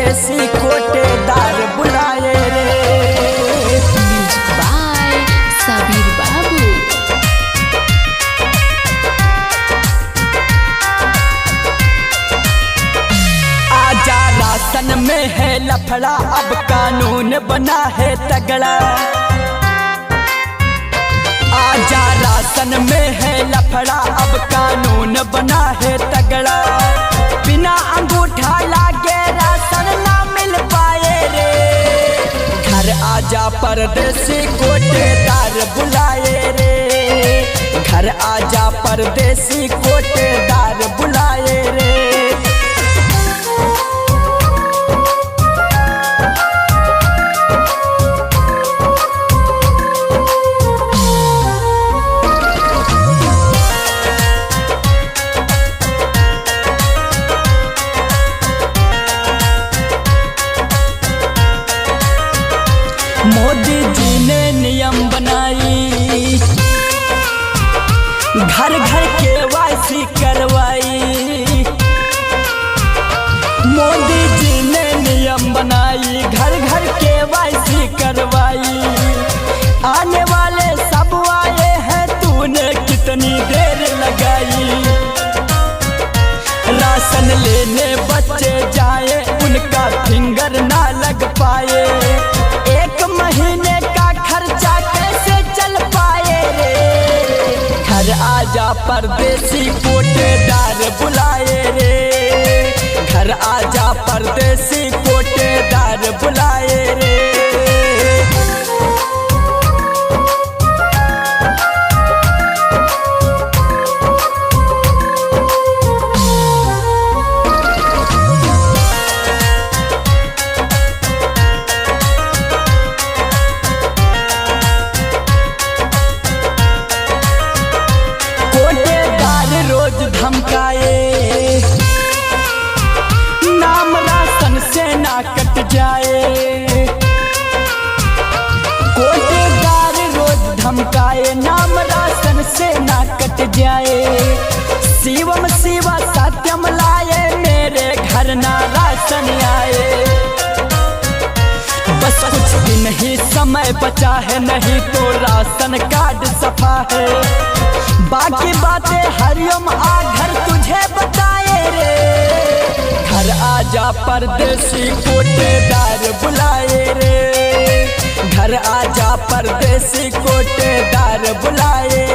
परदेसी कोटेदार बुलाए रे। म्यूजिक बाय सबीर बाबू। आजा राशन में है लफड़ा, अब कानून बना है तगड़ा। आजा राशन में है लफड़ा, अब कानून बना है तगड़ा। बिना अंगूठा लागे राशन ना मिल पाए रे। घर आजा परदेसी कोटेदार बुलाए रे। घर आजा परदेसी कोटेदार बुलाए रे। मोदी जी ने नियम बनाई, घर घर KYC करवाई। मोदी जी ने नियम बनाई, घर घर KYC करवाई। आने वाले सब आए हैं, तूने कितनी देर लगाई। राशन लेने बच्चे जाए, उनका फिंगर ना लग पाए। एक महीने का खर्चा कैसे चल पाए रे। घर आजा परदेसी कोटेदार बुलाए रे। घर आजा परदेसी कोटेदार बुलाए रे। धमकाए, नाम राशन से ना कट जाए। कोटेदार रोज धमकाए, नाम राशन से ना कट जाए। शिवम शिवा सत्यम लाए, मेरे घर ना राशन आए। बस कुछ दिन ही समय बचा है, नहीं तो राशन कार्ड सफा है। बाकी बातें हरिओम आ घर तुझे बताए रे। घर आजा परदेसी कोटेदार बुलाए रे। घर आजा परदेसी कोटेदार बुलाए